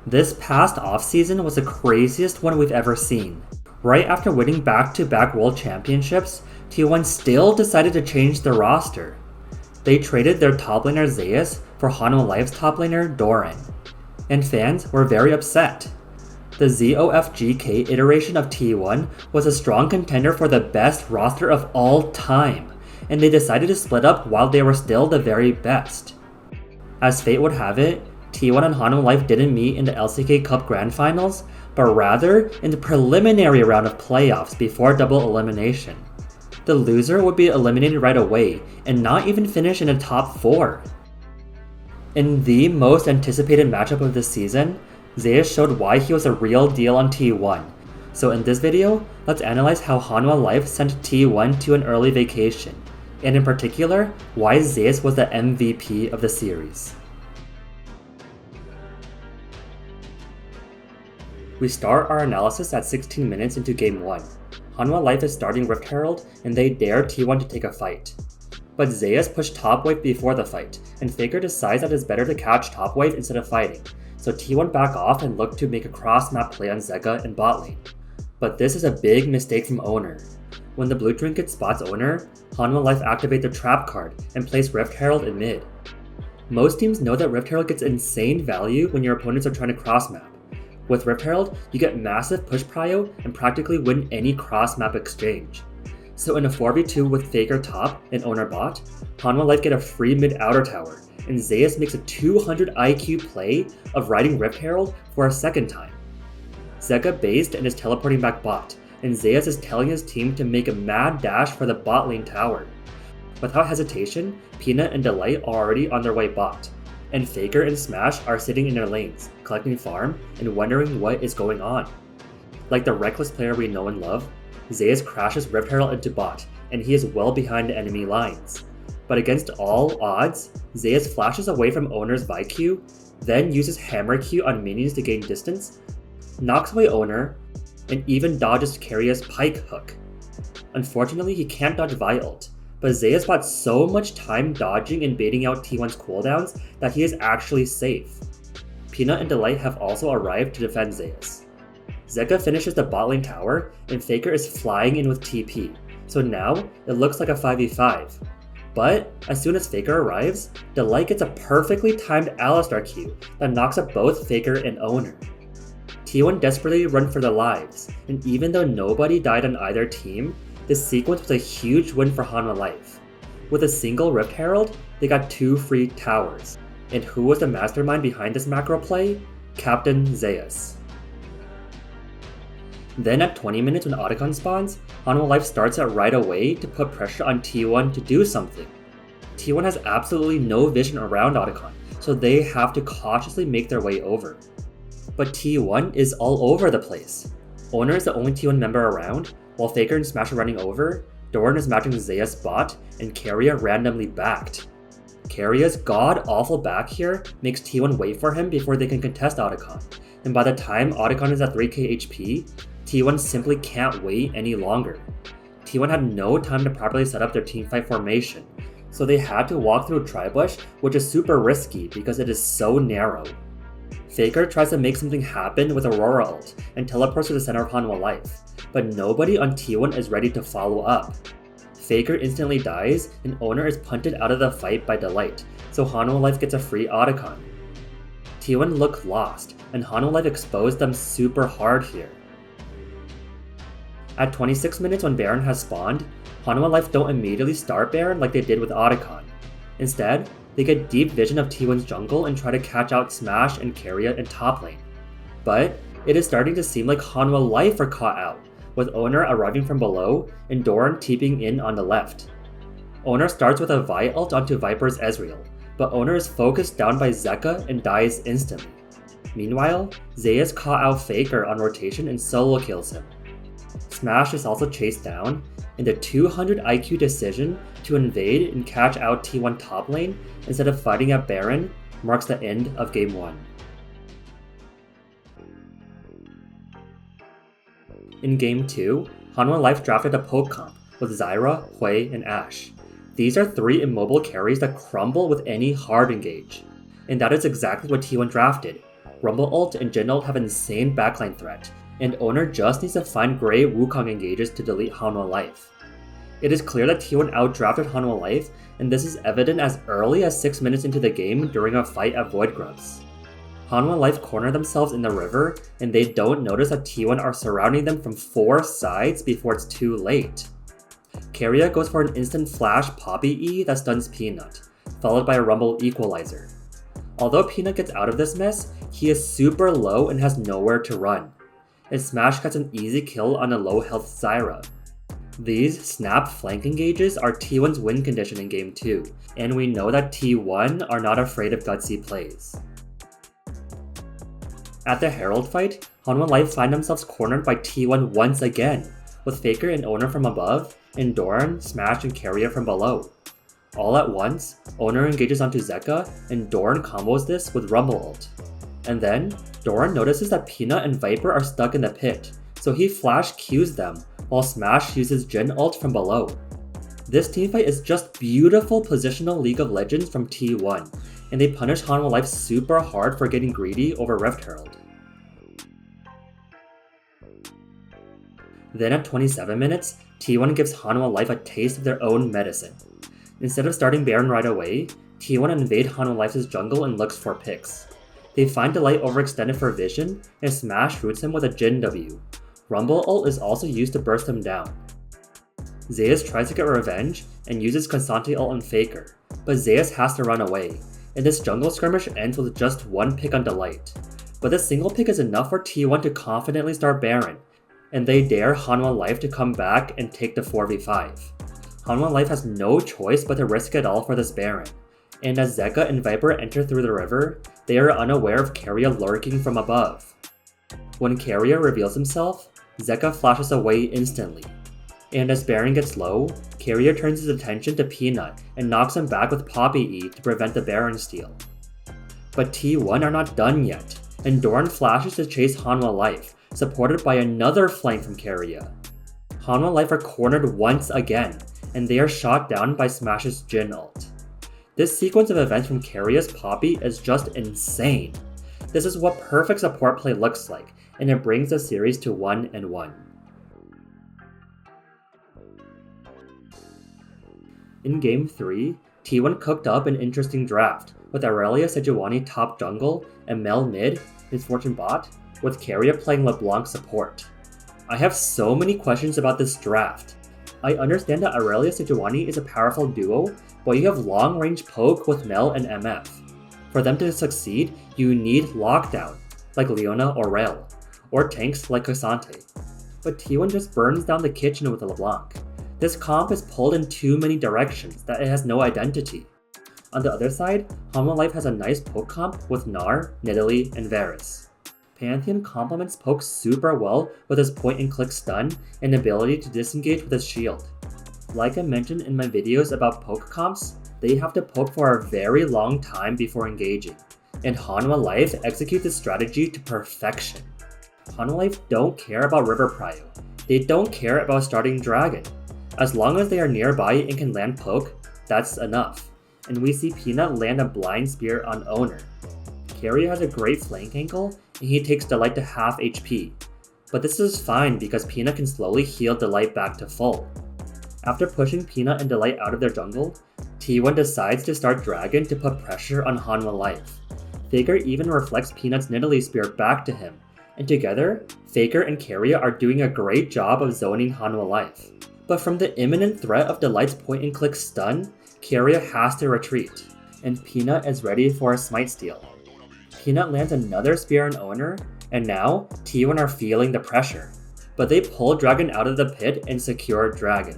This past offseason was the craziest one we've ever seen. Right after winning back-to-back World Championships, T1 still decided to change their roster. They traded their top laner Zeus for Hanwha Life's top laner Doran, and fans were very upset. The ZOFGK iteration of T1 was a strong contender for the best roster of all time, and they decided to split up while they were still the very best. As fate would have it, T1 and Hanwha Life didn't meet in the LCK Cup Grand Finals, but rather in the preliminary round of playoffs before double elimination. The loser would be eliminated right away and not even finish in the top 4. In the most anticipated matchup of this season, Zeus showed why he was a real deal on T1. So in this video, let's analyze how Hanwha Life sent T1 to an early vacation, and in particular, why Zeus was the MVP of the series. We start our analysis at 16 minutes into Game 1. Hanwha Life is starting Rift Herald, and they dare T1 to take a fight. But Zeus pushed top wave before the fight, and Faker decides that it's better to catch top wave instead of fighting, so T1 back off and look to make a cross-map play on Zeka in bot lane. But this is a big mistake from Owner. When the blue trinket spots Owner, Hanwha Life activate the trap card and place Rift Herald in mid. Most teams know that Rift Herald gets insane value when your opponents are trying to cross-map. With Rift Herald, you get massive push prio and practically win any cross-map exchange. So in a 4v2 with Faker top and Owner bot, Hanwha Life get a free mid outer tower, and Zeus makes a 200 IQ play of riding Rift Herald for a second time. Zeka based and is teleporting back bot, and Zeus is telling his team to make a mad dash for the bot lane tower. Without hesitation, Peanut and Delight are already on their way bot, and Faker and Smash are sitting in their lanes, collecting farm and wondering what is going on. Like the reckless player we know and love, Zeus crashes Rift Herald into bot, and he is well behind the enemy lines. But against all odds, Zeus flashes away from Owner's Vi Q, then uses Hammer Q on minions to gain distance, knocks away Owner, and even dodges Keiria's Pike hook. Unfortunately, he can't dodge Vi ult, but Zeus bought so much time dodging and baiting out T1's cooldowns that he is actually safe. Peanut and Delight have also arrived to defend Zeus. Zeka finishes the bot lane tower, and Faker is flying in with TP, so now it looks like a 5v5. But as soon as Faker arrives, Delight gets a perfectly timed Alistar Q that knocks up both Faker and Owner. T1 desperately run for their lives, and even though nobody died on either team, this sequence was a huge win for Hanwha Life. With a single Rift Herald, they got 2 free towers. And who was the mastermind behind this macro play? Captain Zeus. Then at 20 minutes when Otacon spawns, Hanwha Life starts it right away to put pressure on T1 to do something. T1 has absolutely no vision around Otacon, so they have to cautiously make their way over. But T1 is all over the place. Owner is the only T1 member around, while Faker and Smash are running over, Doran is matching Zeus bot, and Keria randomly backed. Keiria's god-awful back here makes T1 wait for him before they can contest Otacon, and by the time Otacon is at 3k HP, T1 simply can't wait any longer. T1 had no time to properly set up their teamfight formation, so they had to walk through Tribush, which is super risky because it is so narrow. Faker tries to make something happen with Aurora ult and teleports to the center of Hanwha Life, but nobody on T1 is ready to follow up. Faker instantly dies, and Owner is punted out of the fight by Delight, so Hanwha Life gets a free Otacon. T1 look lost, and Hanwha Life exposed them super hard here. At 26 minutes when Baron has spawned, Hanwha Life don't immediately start Baron like they did with Otacon. Instead, they get deep vision of T1's jungle and try to catch out Smash and Keria in top lane. But it is starting to seem like Hanwha Life are caught out, with Owner arriving from below and Doran TPing in on the left. Owner starts with a Vi ult onto Viper's Ezreal, but Owner is focused down by Zeka and dies instantly. Meanwhile, Zeus caught out Faker on rotation and solo kills him. Smash is also chased down, and the 200 IQ decision to invade and catch out T1 top lane instead of fighting at Baron marks the end of Game 1. In Game 2, Hanwha Life drafted a poke comp with Zyra, Hui, and Ashe. These are 3 immobile carries that crumble with any hard engage. And that is exactly what T1 drafted. Rumble ult and Jin ult have insane backline threat, and Owner just needs to find great Wukong engages to delete Hanwha life. It is clear that T1 outdrafted Hanwha life, and this is evident as early as 6 minutes into the game during a fight at Void Grubs. Hanwha life corner themselves in the river, and they don't notice that T1 are surrounding them from 4 sides before it's too late. Keria goes for an instant flash Poppy E that stuns Peanut, followed by a Rumble equalizer. Although Peanut gets out of this mess, he is super low and has nowhere to run, and Smash gets an easy kill on a low health Zyra. These snap flank engages are T1's win condition in game 2, and we know that T1 are not afraid of gutsy plays. At the Herald fight, Hanwha life find themselves cornered by T1 once again, with Faker and Owner from above, and Doran, Smash, and Keria from below. All at once, Owner engages onto Zeka, and Doran combos this with Rumble ult. And then, Doran notices that Peanut and Viper are stuck in the pit, so he flash Qs them, while Smash uses Jin ult from below. This teamfight is just beautiful positional League of Legends from T1, and they punish Hanwha life super hard for getting greedy over Rift Herald. Then at 27 minutes, T1 gives Hanwha life a taste of their own medicine. Instead of starting Baron right away, T1 invade Hanwha life's jungle and looks for picks. They find Delight overextended for vision, and Smash roots him with a Jin W. Rumble ult is also used to burst him down. Zeus tries to get revenge and uses Constante ult on Faker, but Zeus has to run away, and this jungle skirmish ends with just one pick on Delight. But this single pick is enough for T1 to confidently start Baron, and they dare Hanwha life to come back and take the 4v5. Hanwha life has no choice but to risk it all for this Baron, and as Zeka and Viper enter through the river, they are unaware of Keria lurking from above. When Keria reveals himself, Zeka flashes away instantly, and as Baron gets low, Keria turns his attention to Peanut and knocks him back with Poppy E to prevent the Baron steal. But T1 are not done yet, and Doran flashes to chase Hanwha life, supported by another flank from Keria. Hanwha life are cornered once again, and they are shot down by Smash's Jin ult. This sequence of events from Keria's Poppy is just insane. This is what perfect support play looks like, and it brings the series to 1-1. In Game 3, T1 cooked up an interesting draft, with Aurelia Sejuani top jungle and Mel mid, Misfortune bot, with Keria playing LeBlanc support. I have so many questions about this draft. I understand that Aurelia Sejuani is a powerful duo, but you have long-range poke with Mel and MF. For them to succeed, you need lockdown, like Leona or Rel, or tanks like Cassante. But T1 just burns down the kitchen with LeBlanc. This comp is pulled in too many directions that it has no identity. On the other side, Hanwha life has a nice poke comp with Gnar, Nidalee, and Varus. Pantheon complements poke super well with his point-and-click stun and ability to disengage with his shield. Like I mentioned in my videos about poke comps, they have to poke for a very long time before engaging, and Hanwha life execute this strategy to perfection. Hanwha life don't care about river prio, they don't care about starting dragon. As long as they are nearby and can land poke, that's enough, and we see Peanut land a blind spear on Owner. Keria has a great flank angle, and he takes Delight to half HP, but this is fine because Peanut can slowly heal Delight back to full. After pushing Peanut and Delight out of their jungle, T1 decides to start Dragon to put pressure on Hanwha life. Faker even reflects Peanut's Nidalee spear back to him, and together, Faker and Keria are doing a great job of zoning Hanwha life. But from the imminent threat of Delight's point-and-click stun, Keria has to retreat, and Peanut is ready for a smite steal. Peanut lands another spear on Owner, and now T1 are feeling the pressure, but they pull Dragon out of the pit and secure Dragon.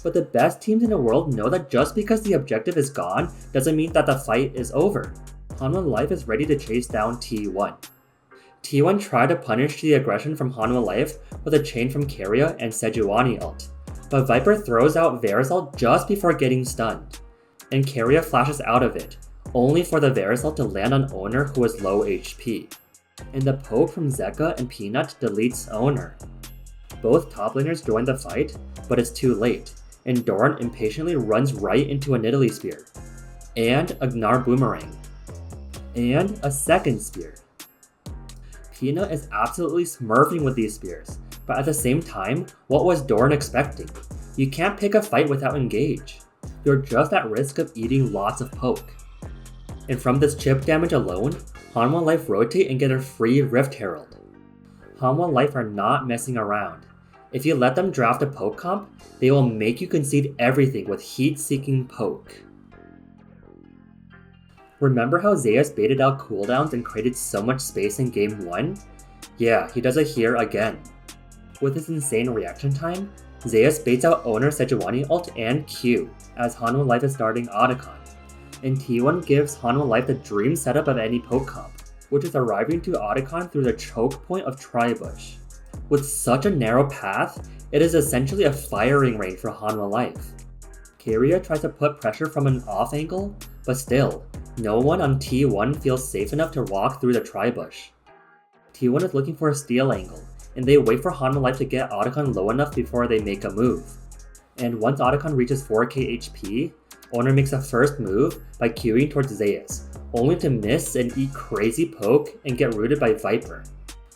But the best teams in the world know that just because the objective is gone doesn't mean that the fight is over. Hanwha life is ready to chase down T1. T1 try to punish the aggression from Hanwha life with a chain from Keria and Sejuani ult, but Viper throws out Varus ult just before getting stunned, and Keria flashes out of it, only for the Varus ult to land on Owner who is low HP. And the poke from Zeka and Peanut deletes Owner. Both top laners join the fight, but it's too late, and Doran impatiently runs right into a Nidalee spear, and a Gnar boomerang, and a second spear. Pina is absolutely smurfing with these spears, but at the same time, what was Doran expecting? You can't pick a fight without engage. You're just at risk of eating lots of poke. And from this chip damage alone, Hanwha Life rotate and get a free Rift Herald. Hanwha Life are not messing around. If you let them draft a poke comp, they will make you concede everything with heat-seeking poke. Remember how Zeus baited out cooldowns and created so much space in game 1? Yeah, he does it here again. With his insane reaction time, Zeus baits out Owner Sejuani ult and Q, as Hanwha Life is starting Otacon. And T1 gives Hanwha Life the dream setup of any poke comp, which is arriving to Otacon through the choke point of Tribush. With such a narrow path, it is essentially a firing range for Hanwha Life. Keria tries to put pressure from an off angle, but still, no one on T1 feels safe enough to walk through the Tribush. T1 is looking for a steal angle, and they wait for Hanwha Life to get Otacon low enough before they make a move. And once Otacon reaches 4k HP, Owner makes a first move by queuing towards Zeus, only to miss and eat crazy poke and get rooted by Viper.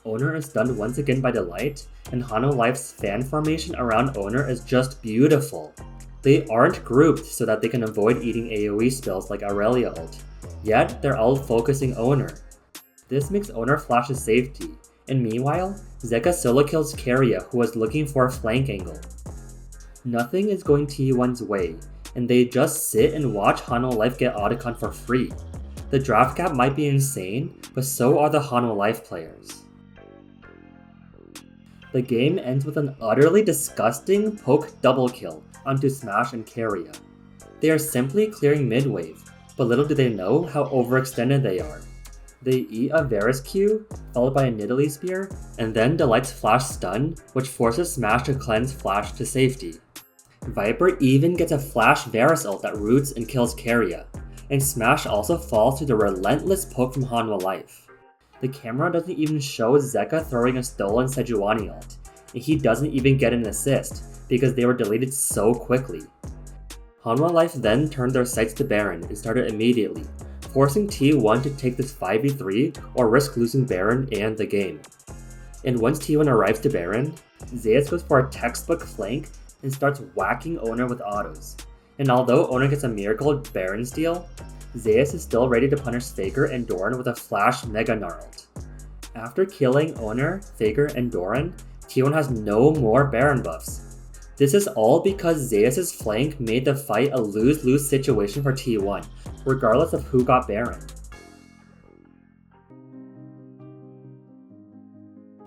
Owner is stunned once again by the light, and Hanwha Life's fan formation around Owner is just beautiful. They aren't grouped so that they can avoid eating AoE spells like Aurelia ult, yet they're all focusing Owner. This makes Owner flash his safety, and meanwhile, Zeka solo kills Keria, who was looking for a flank angle. Nothing is going T1's way, and they just sit and watch Hanwha Life get Otacon for free. The draft gap might be insane, but so are the Hanwha Life players. The game ends with an utterly disgusting poke double kill onto Smash and Keria. They are simply clearing mid-wave, but little do they know how overextended they are. They eat a Varus Q, followed by a Nidalee Spear, and then Delight's Flash Stun, which forces Smash to cleanse Flash to safety. Viper even gets a Flash Varus ult that roots and kills Keria, and Smash also falls to the relentless poke from Hanwha Life. The camera doesn't even show Zeka throwing a stolen Sejuani ult, and he doesn't even get an assist, because they were deleted so quickly. Hanwha Life then turned their sights to Baron and started immediately, forcing T1 to take this 5v3 or risk losing Baron and the game. And once T1 arrives to Baron, Zeus goes for a textbook flank and starts whacking Owner with autos. And although Owner gets a miracle Baron steal, Zeus is still ready to punish Faker and Doran with a flash Mega Gnarled. After killing Owner, Faker, and Doran, T1 has no more Baron buffs. This is all because Zeus' flank made the fight a lose-lose situation for T1, regardless of who got Baron.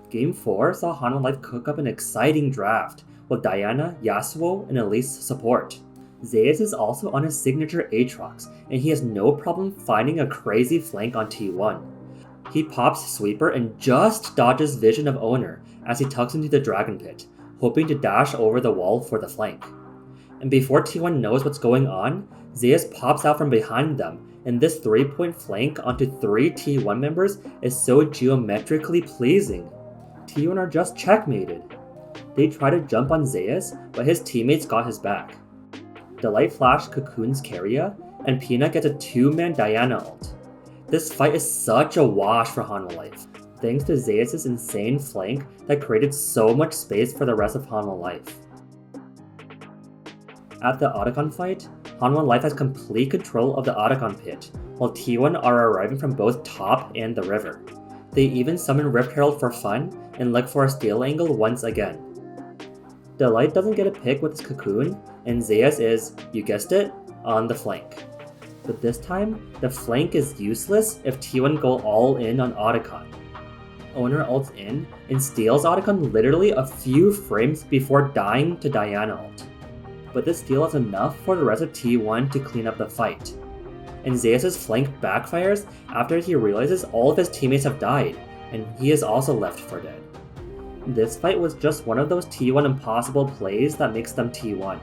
Game 4 saw Hanwha Life cook up an exciting draft, with Diana, Yasuo, and Elise support. Zeus is also on his signature Aatrox, and he has no problem finding a crazy flank on T1. He pops Sweeper and just dodges vision of Owner as he tucks into the Dragon Pit, hoping to dash over the wall for the flank. And before T1 knows what's going on, Zeus pops out from behind them, and this 3-point flank onto 3 T1 members is so geometrically pleasing. T1 are just checkmated. They try to jump on Zeus, but his teammates got his back. Delight Flash cocoons Keria, and Pina gets a 2-man Diana ult. This fight is such a wash for Hanwha Life, thanks to Zeus' insane flank that created so much space for the rest of Hanwha Life. At the Otacon fight, Hanwha Life has complete control of the Otacon pit, while T1 are arriving from both top and the river. They even summon Rift Herald for fun and look for a steal angle once again. Delight doesn't get a pick with his cocoon, and Zeus is, you guessed it, on the flank. But this time, the flank is useless if T1 go all in on Otacon. Owner ults in and steals Otacon literally a few frames before dying to Diana ult. But this steal is enough for the rest of T1 to clean up the fight. And Zeus' flank backfires after he realizes all of his teammates have died, and he is also left for dead. This fight was just one of those T1 impossible plays that makes them T1.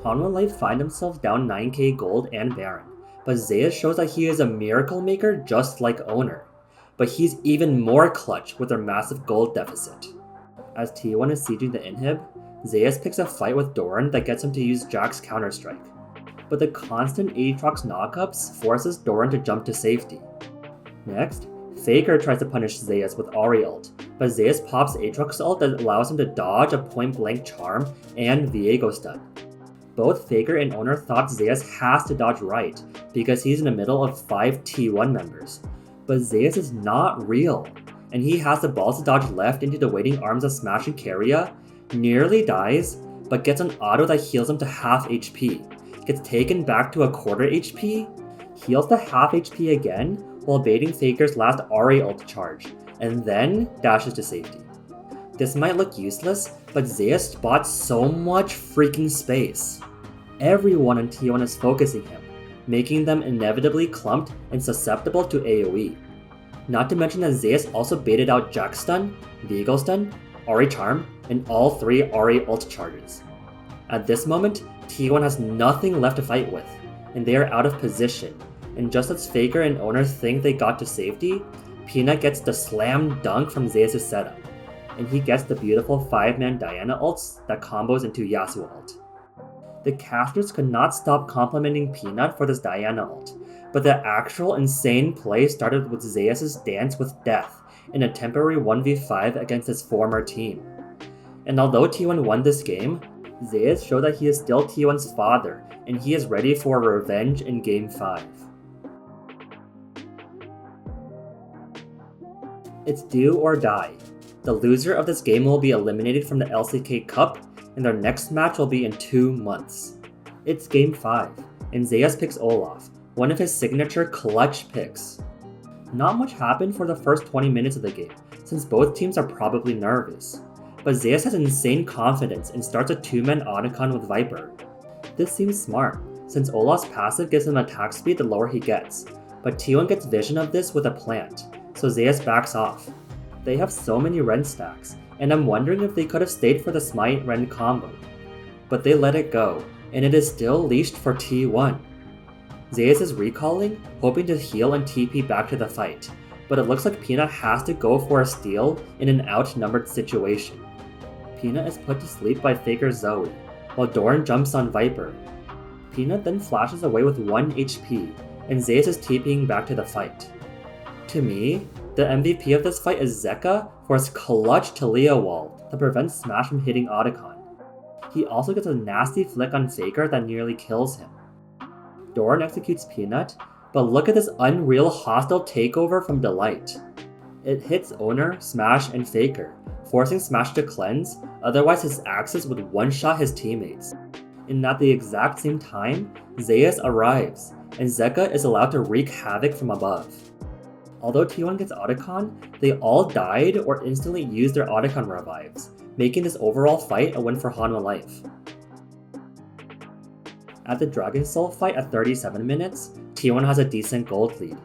Hanwha Life find themselves down 9k gold and Baron, but Zeus shows that he is a miracle maker just like Owner. But he's even more clutch with their massive gold deficit. As T1 is sieging the inhib, Zeus picks a fight with Doran that gets him to use Jack's counter-strike. But the constant Aatrox knockups forces Doran to jump to safety. Next, Faker tries to punish Zeus with Ahri ult, but Zeus pops Aatrox ult that allows him to dodge a point-blank charm and Viego stun. Both Faker and Owner thought Zeus has to dodge right, because he's in the middle of 5 T1 members. But Zeus is not real, and he has the balls to dodge left into the waiting arms of Smash and Keria, nearly dies, but gets an auto that heals him to half HP, gets taken back to a quarter HP, heals to half HP again while baiting Faker's last Ahri ult charge, and then dashes to safety. This might look useless, but Zeus bought so much freaking space. Everyone in T1 is focusing him, making them inevitably clumped and susceptible to AoE. Not to mention that Zeus also baited out Jack stun, Viego stun, Ahri charm, and all 3 Ahri ult charges. At this moment, T1 has nothing left to fight with, and they are out of position, and just as Faker and Owner think they got to safety, Peanut gets the slam dunk from Zeus' setup, and he gets the beautiful 5-man Diana ults that combos into Yasuo ult. The casters could not stop complimenting Peanut for this Diana ult, but the actual insane play started with Zeus' dance with death in a temporary 1v5 against his former team. And although T1 won this game, Zeus showed that he is still T1's father, and he is ready for revenge in Game 5. It's do or die. The loser of this game will be eliminated from the LCK Cup, and their next match will be in 2 months. It's Game 5, and Zeus picks Olaf, one of his signature clutch picks. Not much happened for the first 20 minutes of the game, since both teams are probably nervous. But Zeus has insane confidence and starts a 2-man Otacon with Viper. This seems smart, since Olaf's passive gives him attack speed the lower he gets, but T1 gets vision of this with a plant, so Zeus backs off. They have so many Ren stacks, and I'm wondering if they could have stayed for the Smite Ren combo. But they let it go, and it is still leashed for T1. Zeus is recalling, hoping to heal and TP back to the fight, but it looks like Peanut has to go for a steal in an outnumbered situation. Peanut is put to sleep by Faker Zoe, while Doran jumps on Viper. Peanut then flashes away with 1 HP, and Zeus is TPing back to the fight. To me, the MVP of this fight is Zeka for his clutch Talia wall that prevents Smash from hitting Otacon. He also gets a nasty flick on Faker that nearly kills him. Doran executes Peanut, but look at this unreal hostile takeover from Delight. It hits Owner, Smash, and Faker, forcing Smash to cleanse, otherwise his axes would one-shot his teammates. And at the exact same time, Zeus arrives, and Zeka is allowed to wreak havoc from above. Although T1 gets Otacon, they all died or instantly used their Otacon revives, making this overall fight a win for Hanwha Life. At the Dragon Soul fight at 37 minutes, T1 has a decent gold lead.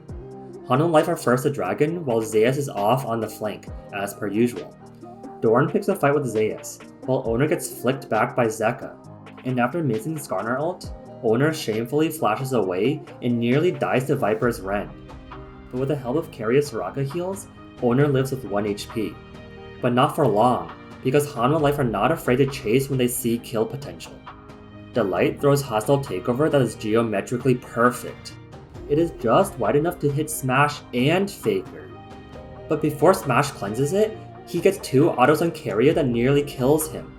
Hanwha Life are first to Dragon, while Zeus is off on the flank, as per usual. Doran picks a fight with Zeus, while Owner gets flicked back by Zeka, and after missing Skarner ult, Owner shamefully flashes away and nearly dies to Viper's Ren. But with the help of Keria Soraka heals, Owner lives with 1 HP. But not for long, because Hanwha Life are not afraid to chase when they see kill potential. Delight throws hostile takeover that is geometrically perfect. It is just wide enough to hit Smash and Faker. But before Smash cleanses it, he gets 2 autos on Keria that nearly kills him.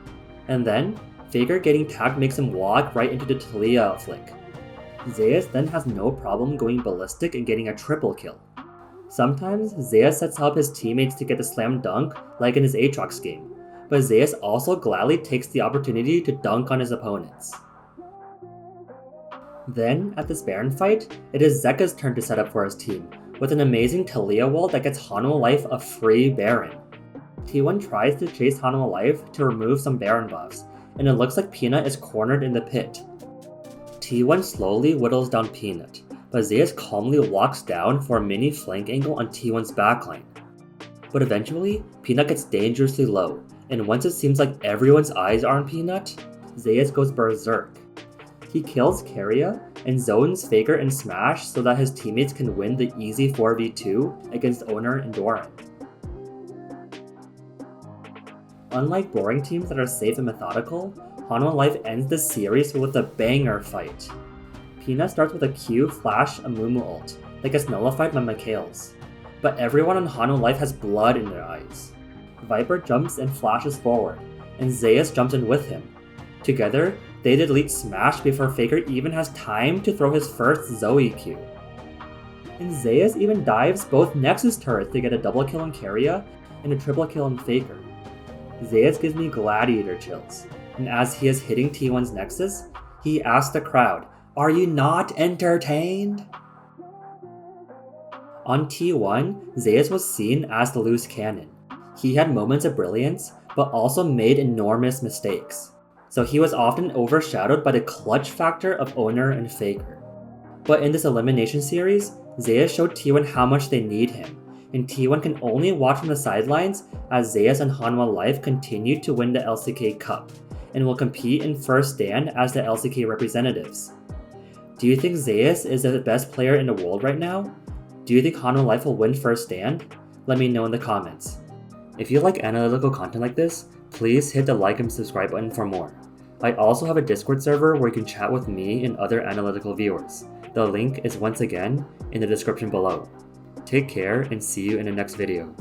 And then, Faker getting tagged makes him walk right into the Talia flick. Zeus then has no problem going ballistic and getting a triple kill. Sometimes, Zeus sets up his teammates to get the slam dunk, like in his Aatrox game, but Zeus also gladly takes the opportunity to dunk on his opponents. Then, at this Baron fight, it is Zeka's turn to set up for his team, with an amazing Talia wall that gets Hanwha Life a free Baron. T1 tries to chase Hanwha Life to remove some Baron buffs, and it looks like Peanut is cornered in the pit. T1 slowly whittles down Peanut, but Zeus calmly walks down for a mini flank angle on T1's backline. But eventually, Peanut gets dangerously low, and once it seems like everyone's eyes are on Peanut, Zeus goes berserk. He kills Keria and zones Faker and Smash so that his teammates can win the easy 4v2 against Owner and Doran. Unlike boring teams that are safe and methodical, Hanwha Life ends the series with a banger fight. Peanut starts with a Q flash Amumu ult that gets nullified by Mikhail's. but everyone on Hanwha Life has blood in their eyes. Viper jumps and flashes forward, and Zeus jumps in with him. Together, they delete Smash before Faker even has time to throw his first Zoe Q. And Zeus even dives both Nexus turrets to get a double kill on Keria and a triple kill on Faker. Zeus gives me gladiator chills, and as he is hitting T1's Nexus, he asks the crowd, "Are you not entertained?" On T1, Zeus was seen as the loose cannon. He had moments of brilliance, but also made enormous mistakes. So he was often overshadowed by the clutch factor of Owner and Faker. But in this elimination series, Zeus showed T1 how much they need him, and T1 can only watch from the sidelines as Zeus and Hanwha Life continue to win the LCK Cup, and will compete in first stand as the LCK representatives. Do you think Zeus is the best player in the world right now? Do you think Hanwha Life will win first stand? Let me know in the comments. If you like analytical content like this, please hit the like and subscribe button for more. I also have a Discord server where you can chat with me and other analytical viewers. The link is once again in the description below. Take care and see you in the next video.